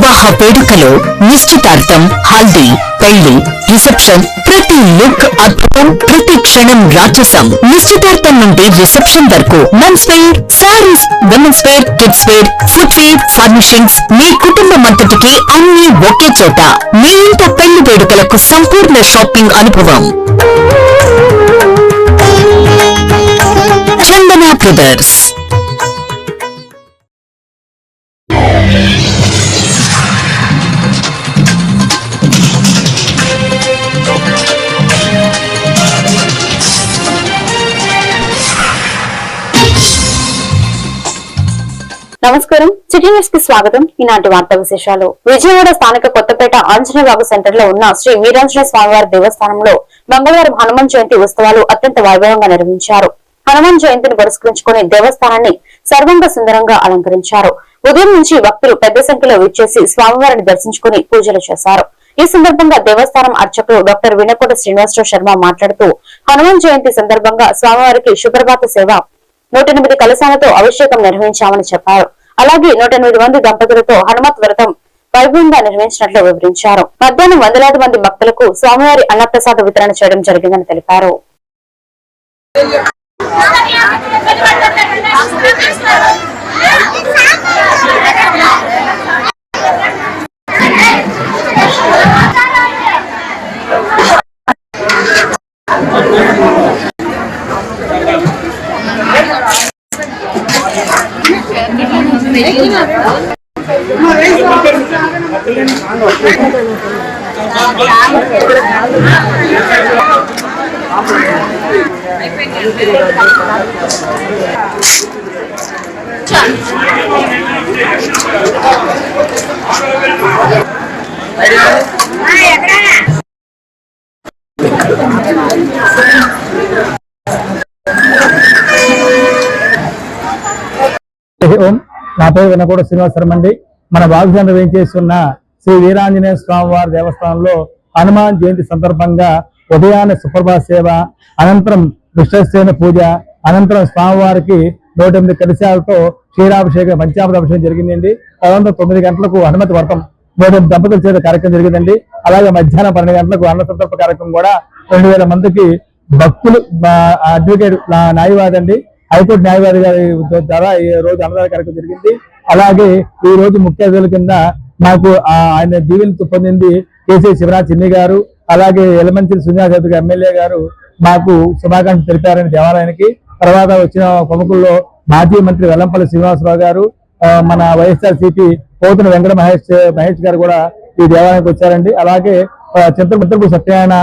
వివాహ వేడుకలో నిశ్చితార్థం, హల్దీ, పెళ్లి, రిసెప్షన్, ప్రతి లుక్ అద్భుతం, ప్రతి క్షణం రాజసం. నిశ్చితార్థం నుండి రిసెప్షన్ వరకు men's wear, saris, women's wear, kids wear, footwear, furnishings, మీ కుటుంబం అంతటికి అన్ని ఒకే చోట. మీ ఇంట పెళ్లి వేడుకలకు సంపూర్ణ షాపింగ్ అనుభవం. చందన బ్రదర్స్. నమస్కారం, సిటీ న్యూస్ కి స్వాగతం. ఈనాటి వార్తా విశేషాలు. విజయవాడ స్థానిక కొత్తపేట ఆంజనేయబాబు సెంటర్ లో ఉన్న శ్రీ వీరాంజనేయ స్వామివారి దేవస్థానంలో మంగళవారం హనుమాన్ జయంతి ఉత్సవాలు అత్యంత వైభవంగా నిర్వహించారు. హనుమాన్ జయంతిని పురస్కరించుకుని దేవస్థానాన్ని సర్వంగా సుందరంగా అలంకరించారు. ఉదయం నుంచి భక్తులు పెద్ద సంఖ్యలో విచ్చేసి స్వామివారిని దర్శించుకుని పూజలు చేశారు. ఈ సందర్భంగా దేవస్థానం అర్చకులు డాక్టర్ వినకోట శ్రీనివాసరావు శర్మ మాట్లాడుతూ హనుమాన్ జయంతి సందర్భంగా స్వామివారికి సుప్రభాత సేవ 108 కలశాలతో అభిషేకం నిర్వహించామని చెప్పారు. అలాగే 108 మంది దంపతులతో హనుమత్ వ్రతం వైభవంగా నిర్వహించినట్లు వివరించారు. మధ్యాహ్నం వందలాది మంది భక్తులకు స్వామివారి అన్నప్రసాద వితరణ చేయడం జరిగిందని తెలిపారు. ఓం, నా పేరు వినకోట శ్రీనివాసరావు అండి. మన బాగుసంలో వేయించేస్తున్న శ్రీ వీరాంజనేయ స్వామి వారి దేవస్థానంలో హనుమాన్ జయంతి సందర్భంగా ఉదయాన్నే సుప్రభాత సేవ, అనంతరం విశ్వసేన పూజ, అనంతరం స్వామివారికి 108 కలశాలతో క్షీరాభిషేకం, పంచామృతాభిషేకం జరిగిందండి. తదనంతరం 9 గంటలకు హనుమతి వ్రతం 108 దంపతుల చేత కార్యక్రమం జరిగిందండి. అలాగే మధ్యాహ్నం 12 గంటలకు అన్న సంతర్ప కార్యక్రమం కూడా 2000 మందికి భక్తులు, అడ్వకేట్ న్యాయవాది అండి, హైకోర్టు న్యాయవాది గారి ద్వారా ఈ రోజు అన్నదాన కార్యక్రమం జరిగింది. అలాగే ఈ రోజు ముఖ్య అతిథుల కింద నాకు ఆయన దీవెనలు పొందింది కేసీ శివరాజ్ చిన్ని గారు, అలాగే ఎలమంచిలి సునీల్ ఎమ్మెల్యే గారు మాకు శుభాకాంక్షలు తెలిపారని దేవాలయానికి. తర్వాత వచ్చిన ప్రముఖుల్లో మాజీ మంత్రి వెల్లంపల్లి శ్రీనివాసరావు గారు, మన వైఎస్ఆర్సీపీ పోతున్న వెంకట మహేష్ గారు కూడా ఈ దేవాలయానికి వచ్చారండి. అలాగే చింతమిత్రపు సత్యనారాయణ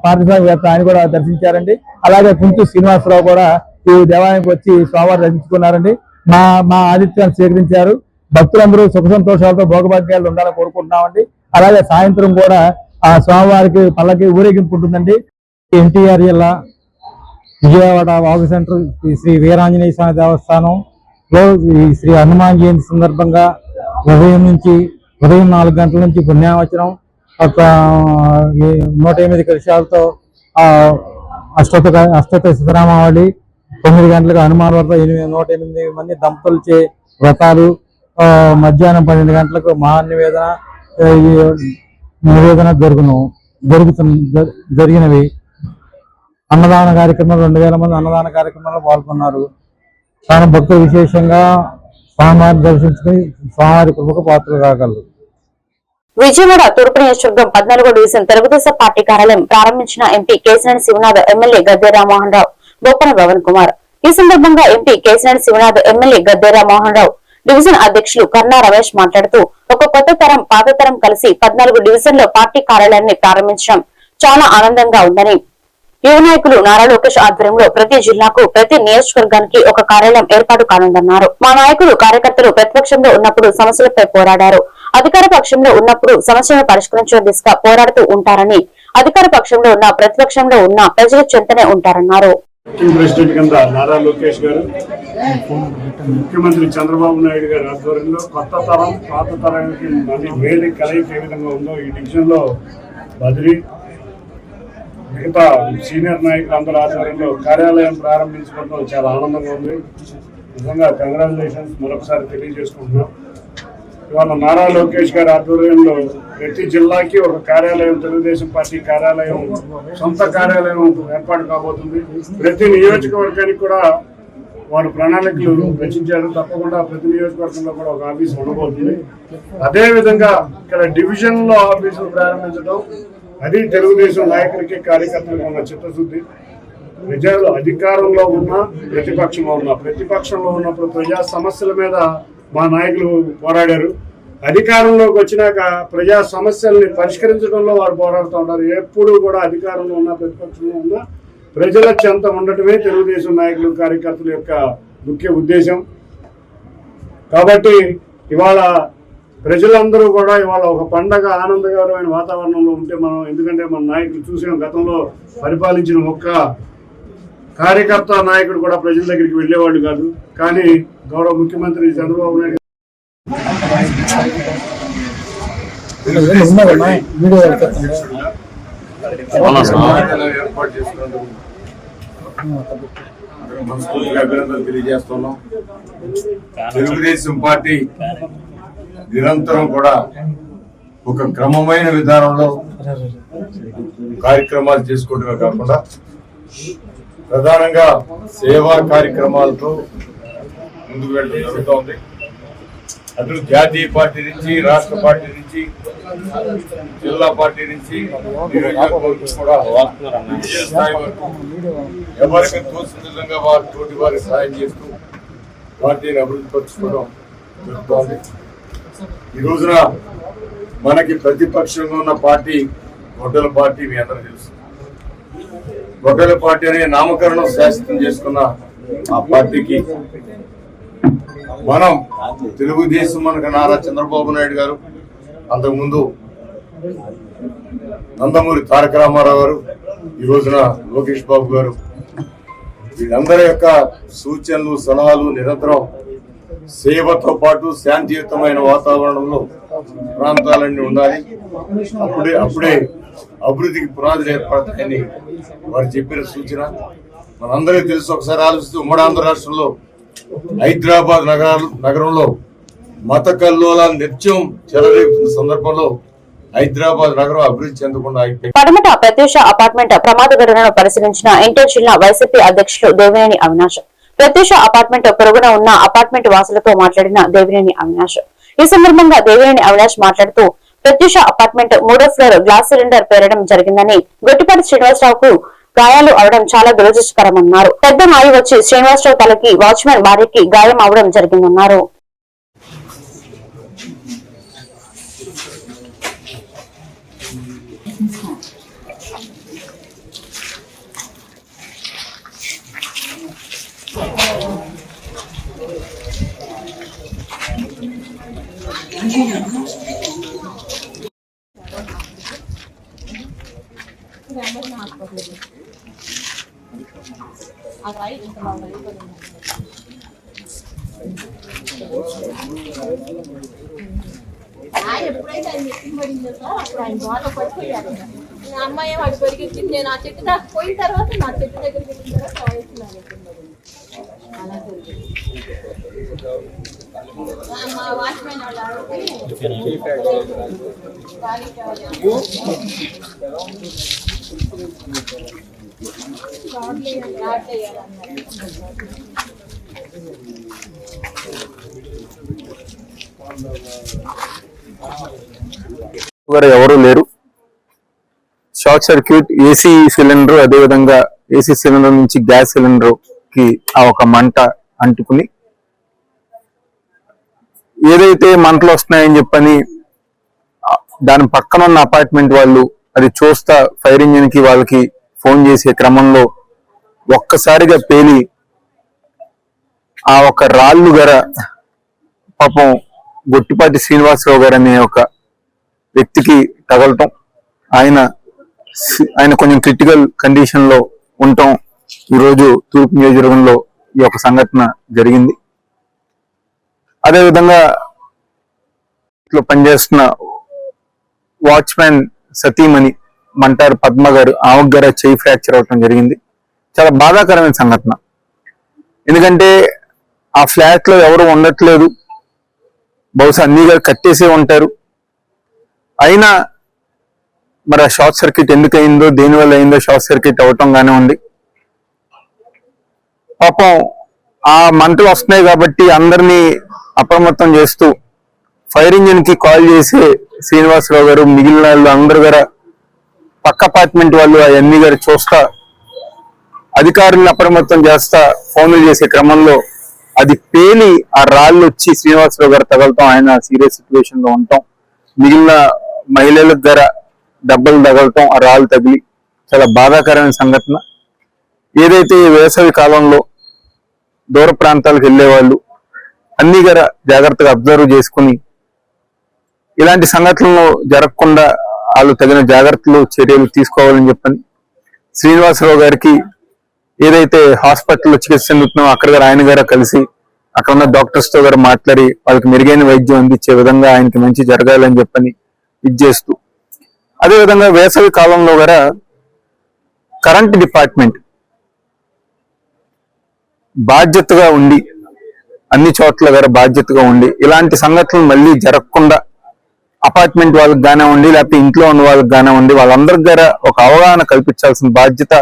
పారిశ్రామికవేత్త, ఆయన కూడా దర్శించారండి. అలాగే కుంచు శ్రీనివాసరావు కూడా ఈ దేవాలయానికి వచ్చి స్వామివారు దర్శించుకున్నారండి. మా ఆతిథ్యాన్ని స్వీకరించారు. భక్తులందరూ సుఖ సంతోషాలతో భోగభాగ్యాలు ఉండాలని కోరుకుంటున్నామండి. అలాగే సాయంత్రం కూడా ఆ స్వామివారికి పల్లకి ఊరేగింపు ఉంటుందండి. ఎన్టీఆర్ జిల్లా విజయవాడ వాగు సెంటర్ శ్రీ వీరాంజనేయ స్వామి దేవస్థానంలో ఈ శ్రీ హనుమాన్ జయంతి సందర్భంగా ఉదయం 4 గంటల నుంచి పుణ్యావచనం, 108 కలశాలతో అష్టోత్తర శతనామావళి, 9 గంటలకు హనుమాన్ వ్రతం, 108 మంది దంపతులచే వ్రతాలు, మధ్యాహ్నం 12 గంటలకు నివేదన జరిగినవి. అన్నదాన కార్యక్రమంలో 2000 మంది అన్నదాన కార్యక్రమంలో పాల్గొన్నారు. తాను భక్తులు విశేషంగా స్వామివారిని దర్శించుకుని స్వామివారి కృపకు పాత్రలు కాగలరు. విజయవాడ తూర్పు నియోజకవర్గం 14వ డివిజన్ తెలుగుదేశం పార్టీ కార్యాలయం ప్రారంభించిన ఎంపీ కేశినేని శివనాథ్, ఎమ్మెల్యే గద్దె రామ్మోహన్ రావు, బొప్పన పవన్ కుమార్. ఈ సందర్భంగా MP Kesineni Sivanath, MLA Gadde Rammohan Rao, division అధ్యక్షులు కర్ణా రమేష్ మాట్లాడుతూ ఒక కొత్త తరం, పాత తరం కలిసి 14 డివిజన్లో పార్టీ కార్యాలయాన్ని ప్రారంభించడం చాలా ఆనందంగా ఉందని, యువ నాయకులు నారా లోకేష్ ఆధ్వర్యంలో ప్రతి జిల్లాకు, ప్రతి నియోజకవర్గానికి ఒక కార్యాలయం ఏర్పాటు కానుందన్నారు. మా నాయకులు, కార్యకర్తలు ప్రతిపక్షంలో ఉన్నప్పుడు సమస్యలపై పోరాడారు, అధికార పక్షంలో ఉన్నప్పుడు సమస్యలను పరిష్కరించే దిశగా పోరాడుతూ ఉంటారని, అధికార పక్షంలో ఉన్న, ప్రతిపక్షంలో ఉన్న ప్రజల చెంతనే ఉంటారన్నారు. ప్రెసిడెంట్ కింద నారా లోకేష్ గారు, ముఖ్యమంత్రి చంద్రబాబు నాయుడు గారి ఆధ్వర్యంలో కొత్త తరం, పాత తరానికి మళ్ళీ వేరే కలయిక ఏ విధంగా ఉందో ఈ డివిజన్ లో బదిలీ, మిగతా సీనియర్ నాయకులు అందరూ ఆధ్వర్యంలో కార్యాలయం ప్రారంభించుకోవడం చాలా ఆనందంగా ఉంది. నిజంగా కంగ్రాచులేషన్స్ మరొకసారి తెలియజేసుకుంటున్నాం. ఇవాళ నారా లోకేష్ గారి ఆధ్వర్యంలో ప్రతి జిల్లాకి ఒక కార్యాలయం, తెలుగుదేశం పార్టీ కార్యాలయం, సొంత కార్యాలయం ఏర్పాటు కాబోతుంది. ప్రతి నియోజకవర్గానికి కూడా వారు ప్రణాళికలు రచించారు. తప్పకుండా ప్రతి నియోజకవర్గంలో కూడా ఒక ఆఫీస్ ఉండబోతుంది. అదేవిధంగా ఇక్కడ డివిజన్ లో ఆఫీసులు ప్రారంభించడం, అది తెలుగుదేశం నాయకులకి కార్యకర్తలకు ఉన్న చిత్తశుద్ధి. ప్రజలు అధికారంలో ఉన్నా ప్రతిపక్షంలో ఉన్నప్పుడు ప్రజా సమస్యల మీద మా నాయకులు పోరాడారు. అధికారంలోకి వచ్చినాక ప్రజా సమస్యల్ని పరిష్కరించడంలో వారు పోరాడుతూ ఉంటారు. ఎప్పుడు కూడా అధికారంలో ఉన్న ప్రతిపక్షంలో ఉన్న ప్రజల చెంత ఉండటమే తెలుగుదేశం నాయకులు, కార్యకర్తల యొక్క ముఖ్య ఉద్దేశం. కాబట్టి ఇవాళ ప్రజలందరూ కూడా ఇవాళ ఒక పండగ ఆనందకరమైన వాతావరణంలో ఉంటే మనం, ఎందుకంటే మన నాయకులు చూసిన గతంలో పరిపాలించిన ఒక్క కార్యకర్త నాయకుడు కూడా ప్రజల దగ్గరికి వెళ్ళేవాళ్ళు కాదు. కానీ గౌరవ ముఖ్యమంత్రి చంద్రబాబు నాయుడు ఏర్పాటు చేసుకున్నందుకు మనస్ఫూర్తిగా అభినందనలు తెలియజేస్తున్నాం. తెలుగుదేశం పార్టీ నిరంతరం కూడా ఒక క్రమమైన విధానంలో కార్యక్రమాలు చేసుకోవడమే కాకుండా ప్రధానంగా సేవా కార్యక్రమాలతో ముందుకు వెళ్ళడం జరుగుతోంది. అటు జాతీయ పార్టీ నుంచి, రాష్ట్ర పార్టీ నుంచి, జిల్లా పార్టీ నుంచి నియోజకవర్గం కూడా విజయ స్థాయి వరకు ఎవరికి తోచిన విధంగా వారి తోటి వారికి సహాయం చేస్తూ పార్టీని అభివృద్ధి పరుచుకోవడం జరుగుతోంది. ఈ రోజున మనకి ప్రతిపక్షంగా ఉన్న పార్టీ గొడ్డల పార్టీ, మీ అందరూ తెలుసు. గొడ్డల పార్టీ అనే నామకరణం శాశ్వతం చేసుకున్న ఆ పార్టీకి మనం తెలుగుదేశం, మనకు నారా చంద్రబాబు నాయుడు గారు, అంతకుముందు నందమూరి తారక రామారావు గారు, ఈ రోజున లోకేష్ బాబు గారు, వీళ్ళందరి యొక్క సూచనలు, సలహాలు నిరంతరం సేవతో పాటు శాంతియుతమైన వాతావరణంలో ప్రాంతాలన్నీ ఉండాలి. అప్పుడే అభివృద్ధికి పునాదులు ఏర్పడతాయని వారు చెప్పిన సూచన మనందరికీ తెలుసు. ఒకసారి ఆలోచిస్తూ ఉమ్మడి ఆంధ్ర రాష్ట్రంలో హైదరాబాద్ నగరంలో మత కల్లోలాలు నిత్యం చెలరేపుతున్న సందర్భంలో హైదరాబాద్ నగరం అభివృద్ధి చెందకుండా అయిపోయింది. పడమట ప్రత్యూష అపార్ట్మెంట్ ప్రమాద ఘటనను పరిశీలించిన ఇంటర్ జిల్లా వైసీపీ అధ్యక్షులు దేవినేని అవినాష్. ప్రత్యూష అపార్ట్మెంట్ పొరుగున ఉన్న అపార్ట్మెంట్ వాసులతో మాట్లాడిన దేవినేని అవినాష్. ఈ సందర్భంగా దేవినేని అవినాష్ మాట్లాడుతూ ప్రత్యూష అపార్ట్మెంట్ 3వ ఫ్లోర్ గ్లాస్ సిలిండర్ పేరడం జరిగిందని, గొట్టిపాటి శ్రీనివాసరావుకు గాయాలు అవడం చాలా దురదృష్టకరమన్నారు. పెద్ద మాయి వచ్చి శ్రీనివాసరావు తలకి, వాచ్మెన్ భార్యకి గాయం అవడం జరిగిందన్నారు. ఎప్పుడైతే ఆయన ఎత్తిపడిందో సార్ అప్పుడు ఆయన బాగా పడిపోయారు. అమ్మాయి వాడు పరిగెత్తింది. నేను ఆ చెట్టు దాకా పోయిన తర్వాత నా చెట్టు దగ్గరికి వెళ్ళిన తర్వాత మా వాచ్మెన్ వాళ్ళు ఎవరు లేరు. షార్ట్ సర్క్యూట్, ఏసీ సిలిండర్, అదేవిధంగా ఏసీ సిలిండర్ నుంచి గ్యాస్ సిలిండర్ కి ఆ ఒక మంట అంటుకుని ఏదైతే మంటలు వస్తున్నాయని చెప్పని దాని పక్కన ఉన్న అపార్ట్మెంట్ వాళ్ళు అది చూస్తా ఫైర్ ఇంజిన్ కి వాళ్ళకి ఫోన్ చేసే క్రమంలో ఒక్కసారిగా పేలి ఆ ఒక రాళ్ళు గర పాపం గొట్టిపాటి శ్రీనివాసరావు గారు అనే ఒక వ్యక్తికి తగలటం, ఆయన కొంచెం క్రిటికల్ కండిషన్ లో ఉండటం ఈరోజు తూర్పు నియోజకవర్గంలో ఈ యొక్క సంఘటన జరిగింది. అదేవిధంగా పనిచేస్తున్న వాచ్మెన్ సతీమణి మంటారు పద్మ గారు, ఆమెకు గారు చెయ్యి ఫ్రాక్చర్ అవటం జరిగింది. చాలా బాధాకరమైన సంఘటన. ఎందుకంటే ఆ ఫ్లాట్ లో ఎవరు ఉండట్లేదు, బహుశా అన్ని కట్టేసే ఉంటారు. అయినా మరి ఆ షార్ట్ సర్క్యూట్ ఎందుకు అయిందో, దేనివల్ల అయిందో షార్ట్ సర్క్యూట్ అవటం కానివ్వండి. పాపం ఆ మంటలు వస్తున్నాయి కాబట్టి అందరినీ అప్రమత్తం చేస్తూ ఫైర్ ఇంజిన్ కి కాల్ చేసి శ్రీనివాసరావు గారు, మిగిలిన వాళ్ళు అందరు గారు, పక్క అపార్ట్మెంట్ వాళ్ళు అవన్నీ గారు చూస్తా, అధికారులను అప్రమత్తం చేస్తా ఫోన్లు చేసే క్రమంలో అది పేలి ఆ రాళ్ళు వచ్చి శ్రీనివాసరావు గారు తగలటం, ఆయన సీరియస్ సిచ్యువేషన్ లో ఉండటం, మిగిలిన మహిళలకు గారు దెబ్బలు తగలటం, ఆ రాళ్ళు తగిలి చాలా బాధాకరమైన సంఘటన. ఏదైతే వేసవి కాలంలో దూర ప్రాంతాలకు వెళ్లే వాళ్ళు అన్ని గారు జాగ్రత్తగా అబ్జర్వ్ చేసుకుని ఇలాంటి సంఘటనలు జరగకుండా వాళ్ళు తగిన జాగ్రత్తలు, చర్యలు తీసుకోవాలని చెప్పని శ్రీనివాసరావు గారికి ఏదైతే హాస్పిటల్లో చికిత్స అందుతున్నామో అక్కడ గారు ఆయన గారు కలిసి అక్కడ ఉన్న డాక్టర్స్ తో గారు మాట్లాడి వాళ్ళకి మెరుగైన వైద్యం అందించే విధంగా ఆయనకి మంచి జరగాలని చెప్పని ఇది చేస్తూ, అదేవిధంగా వేసవి కాలంలో గారా కరెంట్ డిపార్ట్మెంట్ బాధ్యతగా ఉండి అన్ని చోట్ల గారు బాధ్యతగా ఉండి ఇలాంటి సంఘటనలు మళ్ళీ జరగకుండా అపార్ట్మెంట్ వాళ్ళకి కానివ్వండి, లేకపోతే ఇంట్లో ఉన్న వాళ్ళకి కానివ్వండి, వాళ్ళందరికి గారా ఒక అవగాహన కల్పించాల్సిన బాధ్యత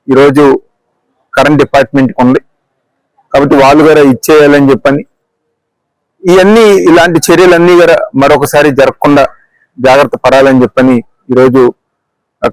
ఈరోజు కరెంట్ డిపార్ట్మెంట్కి ఉంది. కాబట్టి వాళ్ళు గారా ఇచ్చేయాలని చెప్పని ఇవన్నీ ఇలాంటి చర్యలన్నీ గారా మరొకసారి జరగకుండా జాగ్రత్త పడాలని చెప్పని ఈరోజు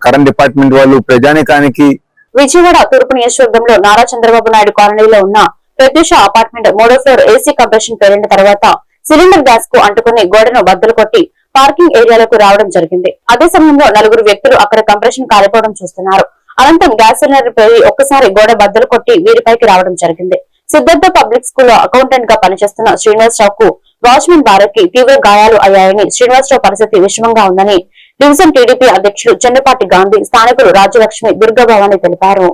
కరెంట్ డిపార్ట్మెంట్ వాళ్ళు ప్రజానికానికి. విజయవాడ తూర్పు నియోజకవర్గంలో నారా చంద్రబాబు నాయుడు కాలనీలో ఉన్న ప్రత్యూష అపార్ట్మెంట్ 3వ ఫ్లోర్ ఏసీ కంప్రెషన్ పేలిన తర్వాత సిలిండర్ గ్యాస్ కు అంటుకుని గోడను బద్దలు కొట్టి పార్కింగ్ ఏరియాలకు రావడం జరిగింది. అదే సమయంలో 4 వ్యక్తులు అక్కడ కంప్రెషన్ కాలిపోవడం చూస్తున్నారు. అనంతరం గ్యాస్ సిలిండర్ పేలి ఒక్కసారి గోడ బద్దలు కొట్టి వీరిపైకి రావడం జరిగింది. సిద్ధార్థ పబ్లిక్ స్కూల్లో అకౌంటెంట్ గా పనిచేస్తున్న శ్రీనివాసరావుకు వాచ్మెన్ భార్యకి తీవ్ర గాయాలు అయ్యాయని, శ్రీనివాసరావు పరిస్థితి విషమంగా ఉందని డివిజన్ టీడీపీ అధ్యక్షులు చెన్నపాటి గాంధీ, స్థానికులు రాజ్యలక్ష్మి, దుర్గాభవాని తెలిపారు.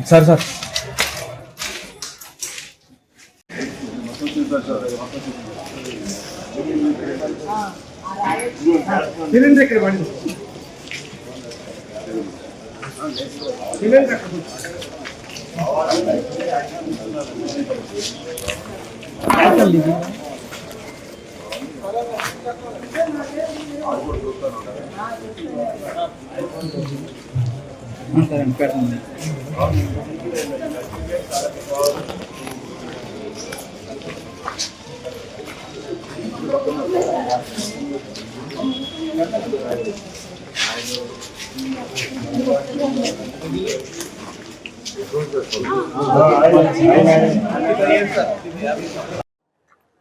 సార్ సార్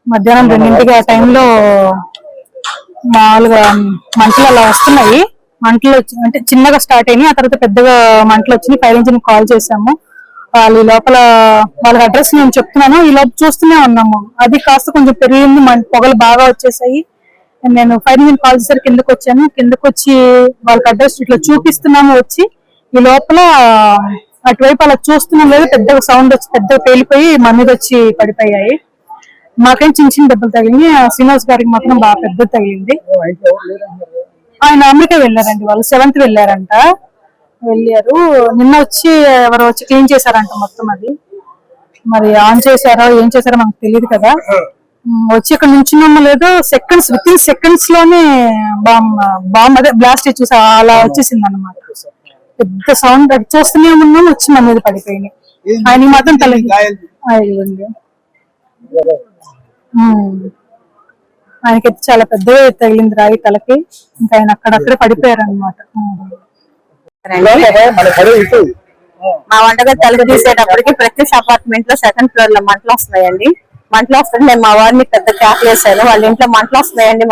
మధ్యాహ్నం 2ంటికి ఆ టైంలో మామూలుగా మంటలు అలా వస్తున్నాయి. మంటలు అంటే చిన్నగా స్టార్ట్ అయినాయి, ఆ తర్వాత పెద్దగా మంటలు వచ్చినాయి. ఫైర్ ఇంజిన్ కాల్ చేసాము. వాళ్ళు లోపల వాళ్ళ అడ్రస్ నేను చెప్తున్నాను, ఈ లోపల చూస్తూనే ఉన్నాము. అది కాస్త కొంచెం పెరిగింది, పొగలు బాగా వచ్చేసాయి. నేను ఫైర్ ఇంజిన్ కాల్ చేసారు, కిందకు వచ్చాను. కిందకు వచ్చి వాళ్ళకి అడ్రస్ ఇట్లా చూపిస్తున్నాము. వచ్చి ఈ లోపల అటువైపు అలా చూస్తున్నాం లేదు, పెద్దగా సౌండ్ వచ్చి పెద్దగా పేలిపోయి మన మీద వచ్చి పడిపోయాయి. మాకేం చిన్న చిన్న దెబ్బలు తగిలింది. శ్రీనివాస్ గారికి మాత్రం బాగా పెద్ద తగిలింది. ఆయన అమెరికా వెళ్ళారండి, వాళ్ళు 7th వెళ్ళారంట. వెళ్ళారు నిన్న వచ్చి ఎవరు వచ్చి క్లీన్ చేశారంట మొత్తం. అది మరి ఆన్ చేశారో ఏం చేశారో మనకు తెలియదు కదా. వచ్చి ఇక్కడ నుంచున్నామో లేదో విత్ ఇన్ సెకండ్స్ లోనే బాంబ్ అదే బ్లాస్ట్ చూసా అలా వచ్చేసింది అనమాట. పెద్ద సౌండ్ అది చూస్తూనే ఉన్నాం, వచ్చి మన మీద పడిపోయినాయి. ఆయన మాత్రం తలకి ఆయనకైతే చాలా పెద్దగా తగిలింది రాయి తలకి. ఇంకా ఆయన అక్కడక్కడే పడిపోయారు అనమాట. మా వంటగది తలుపు తీసేటప్పటికి ప్రత్యూష్ అపార్ట్మెంట్ లో సెకండ్ ఫ్లోర్ లో మంటలు వస్తున్నాయండి. మంటలు వస్తుంది, నేను మా వారిని పెద్ద కేకలు వేసాను. వాళ్ళ ఇంట్లో మంటలు వస్తున్నాయండి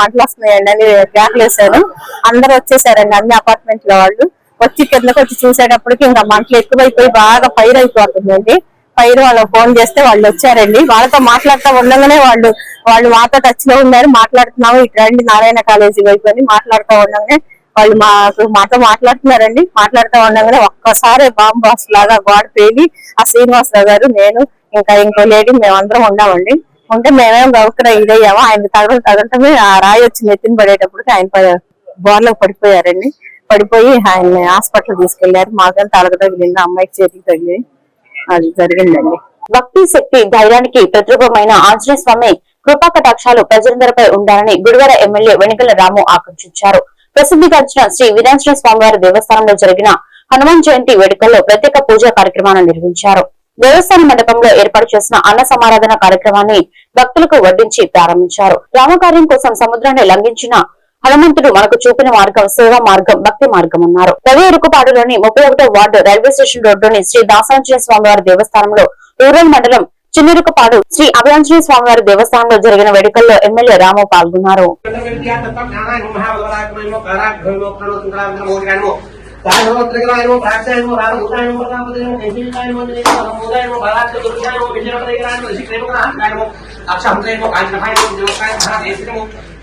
అని కేకలు వేసాను. అందరూ వచ్చేసారండి, అన్ని అపార్ట్మెంట్ లో వాళ్ళు వచ్చి కిందకి వచ్చి చూసేటప్పటికి ఇంకా మంటలు ఎక్కువైపోయి బాగా ఫైర్ అయిపోతుందండి. ఫైర్ వాళ్ళకి ఫోన్ చేస్తే వాళ్ళు వచ్చారండి. వాళ్ళతో మాట్లాడుతూ ఉండగానే వాళ్ళు మాతో టచ్ లో ఉన్నారు. మాట్లాడుతున్నాము ఇట్లాంటి నారాయణ కాలేజీ వైపు అని మాట్లాడుతూ ఉండగానే వాళ్ళు మాతో మాట్లాడుతున్నారండి. మాట్లాడుతూ ఉండగానే ఒక్కసారి బాంబ్ బాక్స్ లాగా గోడ పేలి ఆ శ్రీనివాసరావు గారు, నేను ఇంకో లేడీ మేమందరం ఉన్నామండి. ఉంటే మేమేం గౌకర ఇదయ్యాము. ఆయన తగలటమే ఆ రాయి వచ్చి నెత్తిన పడేటప్పటికి ఆయన బోర్లోకి పడిపోయారండి. పడిపోయి ఆయన హాస్పిటల్ తీసుకెళ్లారు. మాకేం తలక తగిలింది, అమ్మాయికి చేతికి తగిలి అది జరిగిందండి. భక్తి శక్తి ధైర్యానికి ప్రతిరూపమైన ఆంజనేయ స్వామి కృపా కటాక్షాలు ప్రజలందరిపై ఉండాలని గుడివాడ ఎమ్మెల్యే వెనిగళ్ల రాము ఆకాంక్షించారు. ప్రసిద్ధిగాంచిన శ్రీ వీరాంజనేయ స్వామివారి దేవస్థానంలో జరిగిన హనుమాన్ జయంతి వేడుకల్లో ప్రత్యేక పూజా కార్యక్రమాన్ని నిర్వహించారు. దేవస్థాన మండపంలో ఏర్పాటు చేసిన అన్న సమారాధన కార్యక్రమాన్ని భక్తులకు వడ్డించి ప్రారంభించారు. రామకార్యం కోసం సముద్రాన్ని లంఘించిన హనుమంతుడు మనకు చూపిన మార్గం సేవా మార్గం, భక్తి మార్గం అన్నారు. రవి ఎరుకుపాడులోని 31వ వార్డు రైల్వే స్టేషన్ రోడ్డులోని శ్రీ దాసాంజనేయ స్వామివారి దేవస్థానంలో రూరల్ మండలం చిన్నెరుకుపాడు శ్రీ అభయాంజనేయ స్వామివారి దేవస్థానంలో జరిగిన వేడుకల్లో ఎమ్మెల్యే రాము పాల్గొన్నారు.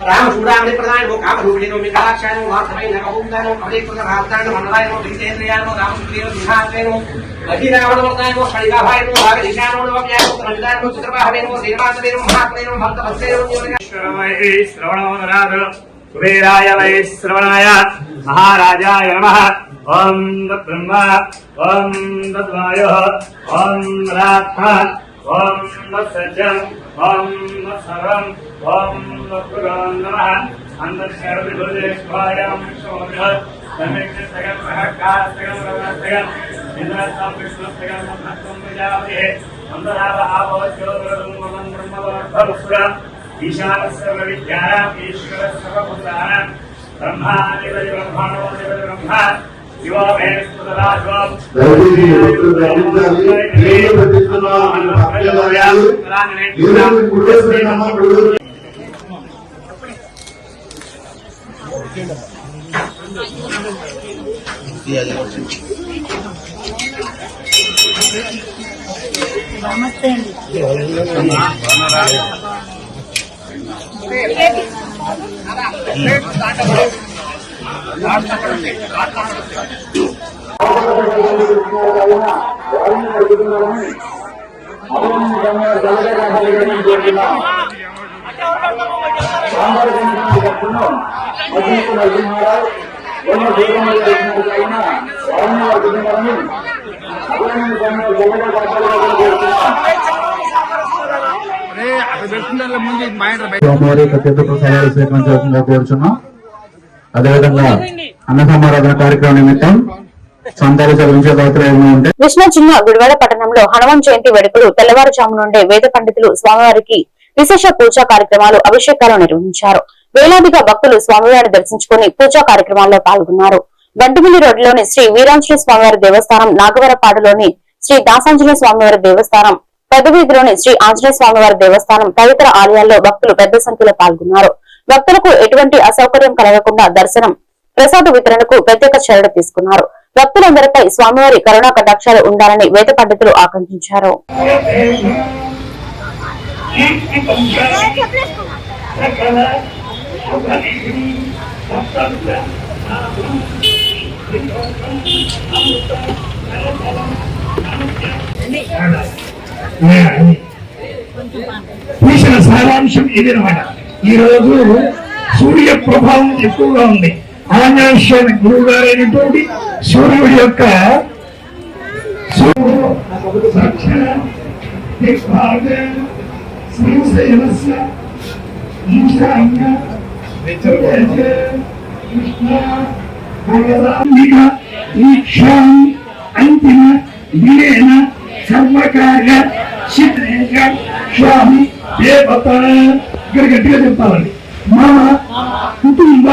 రామ చూడామణి ప్రధానము కామరూపిణి వికలాక్షాయము మాత్రమైన కౌందానము కమలేకృత రామదానము మండలాయము విజేంద్రియానము రామసుగ్రీవ విహాత్రేనము అధిరావణవర్తాయము ఖడిగాభాయము భాగదిశానము వ్యాయము రంజానము చిత్రవాహవేనము శ్రీనివాసవేనము మహాత్మేనము భక్తవత్సేనము శ్రవణోదరాధ కుబేరాయ వై శ్రవణాయ మహారాజాయ నమః. ఓం తద్బ్రహ్మ ఓం తద్వాయుః ఓం రాత్మ ఓం తత్సత్యం ఓం తత్సర్వం ఓం తత్పురాం నమః. అంతఃశరణి గురుదేవాయం శోభః సమేక్షస్తగం సహకారస్తగం రవస్తగం ఇంద్రస్తం విష్ణుస్తగం మహత్వం ప్రజాపతే మందరావ ఆభవజ్యోతిరదం మమం బ్రహ్మవర్ధవస్సురం ఈశానస్య విద్యానాం ఈశ్వరస్య సర్వభూతానాం బ్రహ్మాధిపతి బ్రహ్మాణోధిపతి బ్రహ్మ శివో మేస్తుతరాజో సోమవారి ప్రత్యేక ప్రసాదాలు స్వీకరించాల్సిందిగా కోరుచున్నాం. అదేవిధంగా అన్న సమారాధన కార్యక్రమం నిమిత్తం సంతాలు చదివించే దాతలు ఉంటే కృష్ణా జిల్లా గుడివాడ పట్టణంలో హనుమాన్ జయంతి వేడుకలు తెల్లవారుజాము నుండే వేద పండితులు స్వామివారికి విశేష పూజా కార్యక్రమాలు, అభిషేకాలు నిర్వహించారు. వేలాదిగా భక్తులు స్వామివారిని దర్శించుకుని పూజా కార్యక్రమాల్లో పాల్గొన్నారు. గంటిమిల్లి రోడ్డులోని శ్రీ వీరాంజనేయ స్వామివారి దేవస్థానం, నాగవరపాడులోని శ్రీ దాసాంజనేయ స్వామివారి దేవస్థానం, పెద్దవీధిలోని శ్రీ ఆంజనేయ స్వామివారి దేవస్థానం తదితర ఆలయాల్లో భక్తులు పెద్ద సంఖ్యలో పాల్గొన్నారు. భక్తులకు ఎటువంటి అసౌకర్యం కలగకుండా దర్శనం, ప్రసాద వితరణకు ప్రత్యేక చర్యలు తీసుకున్నారు. భక్తులందరిపై స్వామివారి కరుణా కటాక్షాలు ఉండాలని వేద పండితులు ఆకాంక్షించారు. పూసిన సారాంశం ఇదనమాట. ఈ రోజు సూర్య ప్రభావం ఎక్కువగా ఉంది. ఆంజనేయ స్వామి గురువు గారైనటువంటి సూర్యుడి యొక్క ఈక్షాం అంతిమ విలేన సర్వకార్య సిద్ధేయ స్వామి దేవత. ఇక్కడ గట్టిగా చెప్పాలండి. మమ కుటుంబ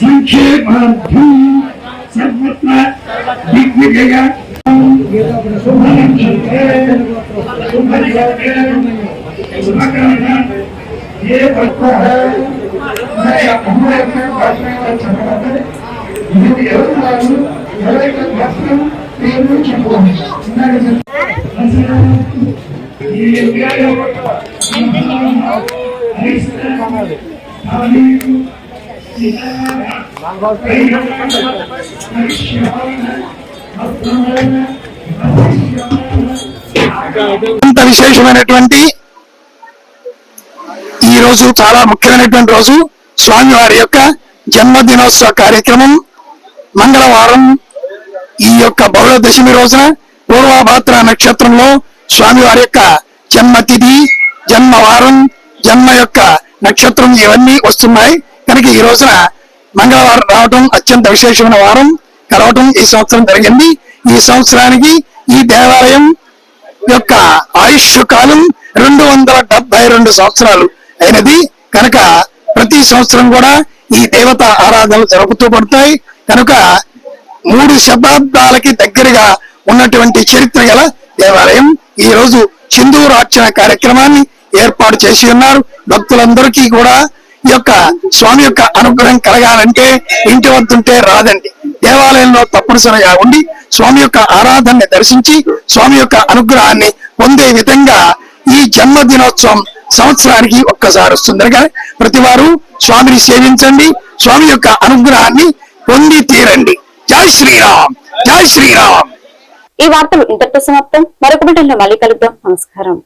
సంక్షేమార్థం సర్వత్ర దిగ్విజయ అంత విశేషమైనటువంటి ఈ రోజు చాలా ముఖ్యమైనటువంటి రోజు. స్వామివారి యొక్క జన్మదినోత్సవ కార్యక్రమం మంగళవారం ఈ యొక్క బహుళ దశమి రోజున పూర్వభాద్ర నక్షత్రంలో స్వామివారి యొక్క జన్మతిథి, జన్మవారం, జన్మ యొక్క నక్షత్రం ఇవన్నీ వస్తున్నాయి. కనుక ఈ రోజున మంగళవారం రావటం అత్యంత విశేషమైన వారం కలవటం ఈ సంవత్సరం జరిగింది. ఈ సంవత్సరానికి ఈ దేవాలయం యొక్క ఆయుష్ కాలం 272 సంవత్సరాలు అయినది. కనుక ప్రతి సంవత్సరం కూడా ఈ దేవత ఆరాధనలు జరుగుతూ పడతాయి. కనుక 3 శతాబ్దాలకి దగ్గరగా ఉన్నటువంటి చరిత్ర గల దేవాలయం. ఈ రోజు సింధూరార్చన కార్యక్రమాన్ని ఏర్పాటు చేసి ఉన్నారు. భక్తులందరికీ కూడా ఈ యొక్క స్వామి యొక్క అనుగ్రహం కలగాలంటే ఇంటి వద్దుంటే రాదండి. దేవాలయంలో తప్పనిసరిగా ఉండి స్వామి యొక్క ఆరాధనని దర్శించి స్వామి యొక్క అనుగ్రహాన్ని పొందే విధంగా ఈ జన్మదినోత్సవం సంవత్సరానికి ఒక్కసారి వస్తుంది. ప్రతి వారు స్వామిని సేవించండి, స్వామి యొక్క అనుగ్రహాన్ని పొంది తీరండి. జై శ్రీరామ్, జై శ్రీరామ్. ఈ వార్తలు ఇంతటితో సమాప్తం. మరొక బిడ్డలో మళ్ళీ కలుద్దాం. నమస్కారం.